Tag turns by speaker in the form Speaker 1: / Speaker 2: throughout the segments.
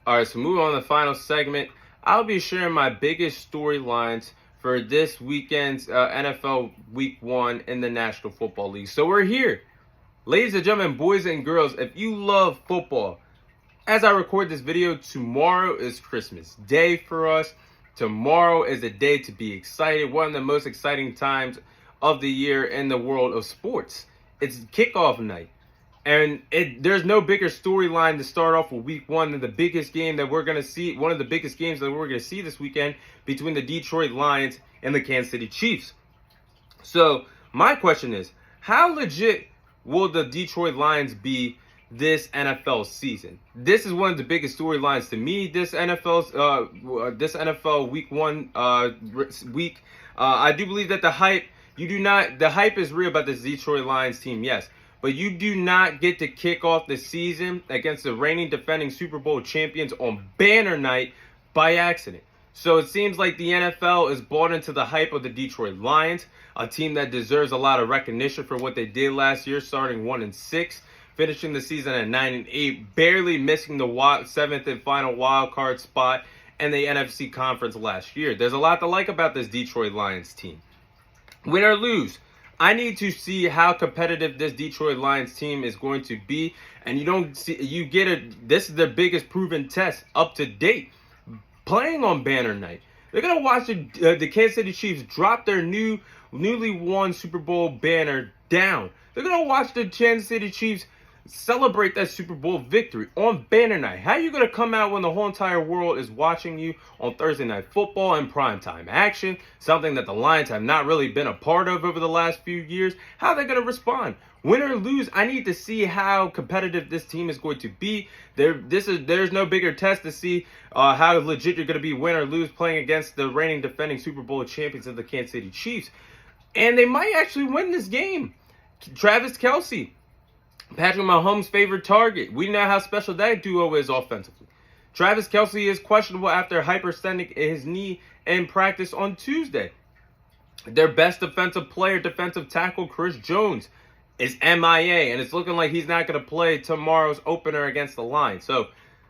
Speaker 1: All right, so moving on to the final segment, I'll be sharing my biggest storylines for this weekend's NFL Week 1 in the National Football League. So we're here. Ladies and gentlemen, boys and girls, if you love football, as I record this video, tomorrow is Christmas Day for us. Tomorrow is a day to be excited. One of the most exciting times of the year in the world of sports. It's kickoff night. And there's no bigger storyline to start off with week 1 than the biggest game that we're going to see, one of the biggest games that we're going to see this weekend between the Detroit Lions and the Kansas City Chiefs. So my question is, how legit will the Detroit Lions be this NFL season? This is one of the biggest storylines to me this NFL week 1 week. I do believe that the hype is real about this Detroit Lions team, yes. But you do not get to kick off the season against the reigning defending Super Bowl champions on banner night by accident. So it seems like the NFL is bought into the hype of the Detroit Lions, a team that deserves a lot of recognition for what they did last year, starting 1-6, finishing the season at 9-8, barely missing the 7th and final wild card spot in the NFC conference last year. There's a lot to like about this Detroit Lions team. Win or lose, I need to see how competitive this Detroit Lions team is going to be. And this is their biggest proven test up to date, playing on banner night. They're going to watch the Kansas City Chiefs drop their newly won Super Bowl banner down. They're going to watch the Kansas City Chiefs celebrate that Super Bowl victory on banner night. How are you going to come out when the whole entire world is watching you on Thursday Night Football and primetime action, something that the Lions have not really been a part of over the last few years? How are they going to respond? Win or lose, I need to see how competitive this team is going to be. There's no bigger test to see how legit you're going to be, win or lose, playing against the reigning defending Super Bowl champions of the Kansas City Chiefs. And they might actually win this game. Travis Kelce, Patrick Mahomes' favorite target. We know how special that duo is offensively. Travis Kelce is questionable after hyperextending his knee in practice on Tuesday. Their best defensive tackle, Chris Jones, is MIA, and it's looking like he's not going to play tomorrow's opener against the Lions. So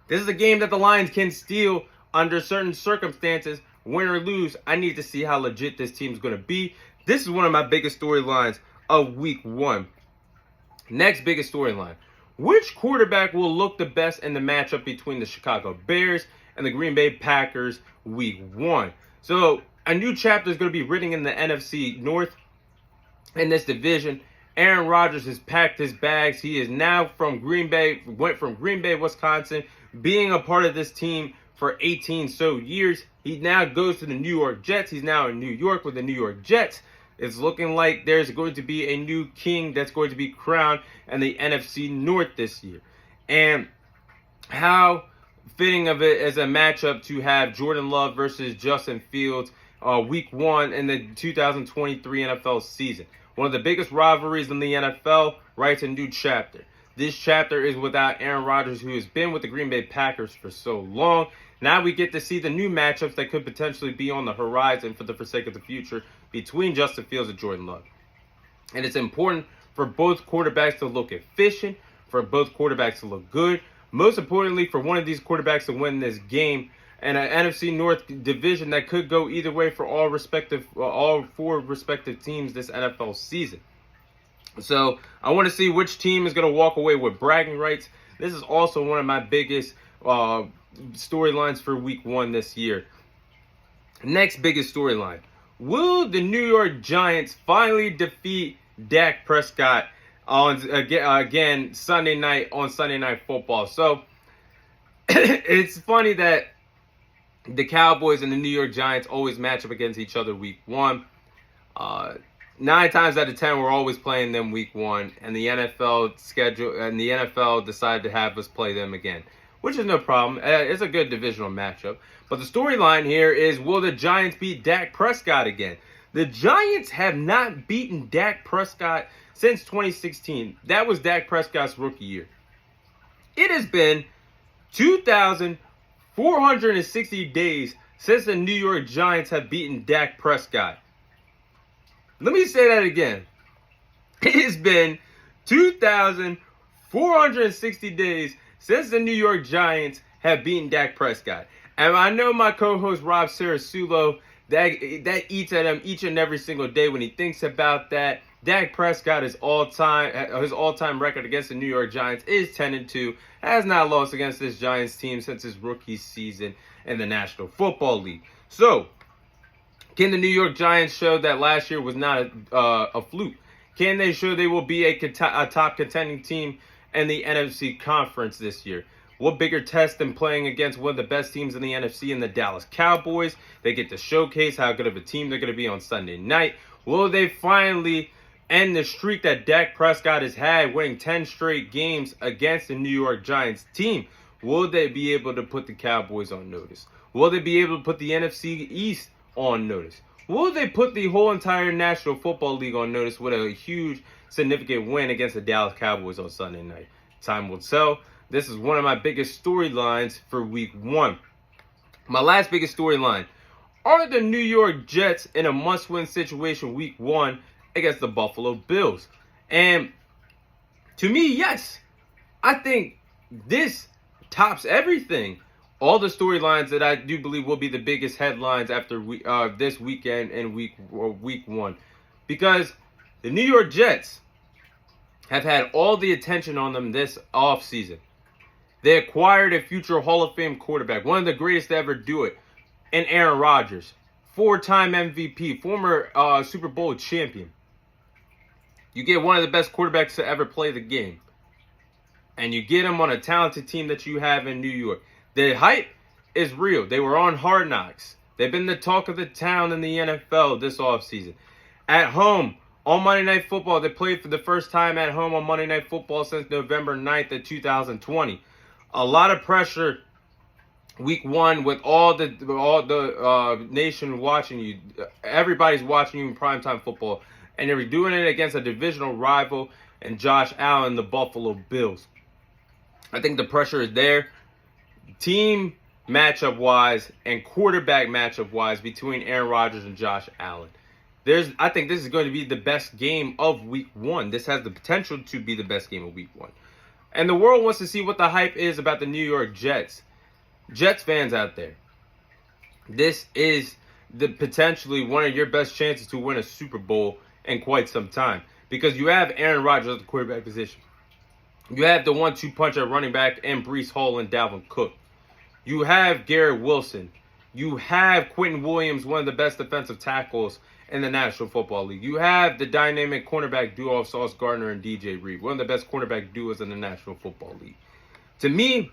Speaker 1: this is a game that the Lions can steal under certain circumstances. Win or lose, I need to see how legit this team is going to be. This is one of my biggest storylines of week 1. Next biggest storyline. Which quarterback will look the best in the matchup between the Chicago Bears and the Green Bay Packers week 1? So a new chapter is going to be written in the NFC North in this division. Aaron Rodgers has packed his bags. He is now from Green Bay, went from Green Bay, Wisconsin, being a part of this team for 18 so years. He now goes to the New York Jets. He's now in New York with the New York Jets. It's looking like there's going to be a new king that's going to be crowned in the NFC North this year. And how fitting of it as a matchup to have Jordan Love versus Justin Fields week 1 in the 2023 NFL season. One of the biggest rivalries in the NFL writes a new chapter. This chapter is without Aaron Rodgers, who has been with the Green Bay Packers for so long. Now we get to see the new matchups that could potentially be on the horizon for the sake of the future between Justin Fields and Jordan Love. And it's important for both quarterbacks to look efficient, for both quarterbacks to look good. Most importantly, for one of these quarterbacks to win this game and an NFC North division that could go either way for all four respective teams this NFL season. So I want to see which team is going to walk away with bragging rights. This is also one of my biggest storylines for week 1 this year. Next biggest storyline. Will the New York Giants finally defeat Dak Prescott again Sunday night on Sunday Night Football? So it's funny that the Cowboys and the New York Giants always match up against each other week 1. 9 times out of 10, we're always playing them week 1, and the NFL decided to have us play them again, which is no problem. It's a good divisional matchup. But the storyline here is, will the Giants beat Dak Prescott again? The Giants have not beaten Dak Prescott since 2016. That was Dak Prescott's rookie year. It has been 2,460 days since the New York Giants have beaten Dak Prescott. Let me say that again. It has been 2,460 days since the New York Giants have beaten Dak Prescott. And I know my co-host Rob Sarasulo, that eats at him each and every single day when he thinks about that. Dak Prescott his all-time record against the New York Giants is 10-2. Has not lost against this Giants team since his rookie season in the National Football League. So, can the New York Giants show that last year was not a fluke? Can they show they will be a top contending team in the NFC Conference this year? What bigger test than playing against one of the best teams in the NFC in the Dallas Cowboys? They get to showcase how good of a team they're going to be on Sunday night. Will they finally end the streak that Dak Prescott has had, winning 10 straight games against the New York Giants team? Will they be able to put the Cowboys on notice? Will they be able to put the NFC East on notice? Will they put the whole entire National Football League on notice with a huge, significant win against the Dallas Cowboys on Sunday night? Time will tell. This is one of my biggest storylines for Week 1. My last biggest storyline. Are the New York Jets in a must-win situation Week 1 against the Buffalo Bills? And to me, yes. I think this tops everything. All the storylines that I do believe will be the biggest headlines after this weekend and week 1. Because the New York Jets have had all the attention on them this offseason. They acquired a future Hall of Fame quarterback, one of the greatest to ever do it, in Aaron Rodgers, 4-time MVP, former Super Bowl champion. You get one of the best quarterbacks to ever play the game. And you get him on a talented team that you have in New York. The hype is real. They were on Hard Knocks. They've been the talk of the town in the NFL this offseason. At home, on Monday Night Football, they played for the first time at home on Monday Night Football since November 9th of 2020. A lot of pressure Week 1 with all the nation watching you. Everybody's watching you in primetime football. And they're doing it against a divisional rival and Josh Allen, the Buffalo Bills. I think the pressure is there. Team matchup-wise and quarterback matchup-wise between Aaron Rodgers and Josh Allen. I think this is going to be the best game of Week 1. This has the potential to be the best game of Week 1. And the world wants to see what the hype is about the New York Jets. Jets fans out there, this is potentially one of your best chances to win a Super Bowl in quite some time. Because you have Aaron Rodgers at the quarterback position. You have the 1-2 punch at running back and Breece Hall and Dalvin Cook. You have Garrett Wilson. You have Quentin Williams, one of the best defensive tackles in the National Football League. You have the dynamic cornerback duo of Sauce Gardner and DJ Reed, one of the best cornerback duos in the National Football League. To me,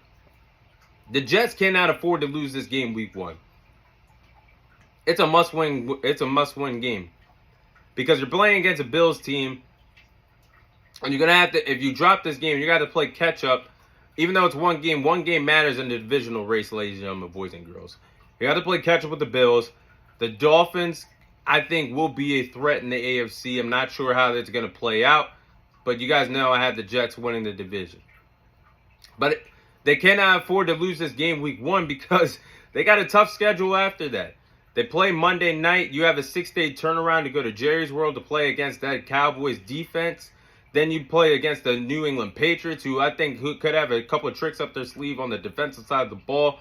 Speaker 1: the Jets cannot afford to lose this game Week 1. It's a must-win. It's a must-win game because you're playing against a Bills team, and you're gonna have to. If you drop this game, you got to play catch up. Even though it's one game matters in the divisional race, ladies and gentlemen, boys and girls. You got to play catch up with the Bills. The Dolphins, I think, will be a threat in the AFC. I'm not sure how that's going to play out, but you guys know I have the Jets winning the division. But they cannot afford to lose this game Week 1 because they got a tough schedule after that. They play Monday night. You have a 6-day turnaround to go to Jerry's World to play against that Cowboys defense. Then you play against the New England Patriots, who I think could have a couple of tricks up their sleeve on the defensive side of the ball.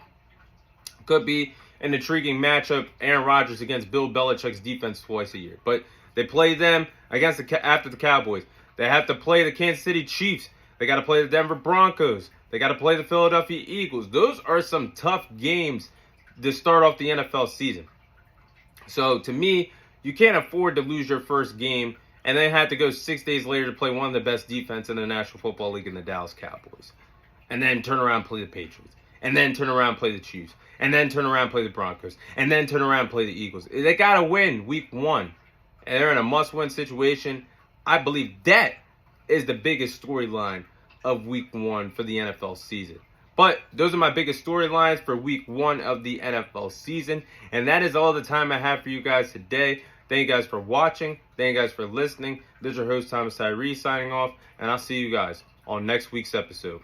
Speaker 1: Could be an intriguing matchup, Aaron Rodgers against Bill Belichick's defense twice a year. But they play them after the Cowboys. They have to play the Kansas City Chiefs. They got to play the Denver Broncos. They got to play the Philadelphia Eagles. Those are some tough games to start off the NFL season. So, to me, you can't afford to lose your first game and then have to go 6 days later to play one of the best defense in the National Football League in the Dallas Cowboys. And then turn around and play the Patriots. And then turn around and play the Chiefs. And then turn around and play the Broncos. And then turn around and play the Eagles. They got to win Week 1. And they're in a must-win situation. I believe that is the biggest storyline of Week 1 for the NFL season. But those are my biggest storylines for Week 1 of the NFL season. And that is all the time I have for you guys today. Thank you guys for watching. Thank you guys for listening. This is your host, Thomas Tyree, signing off. And I'll see you guys on next week's episode.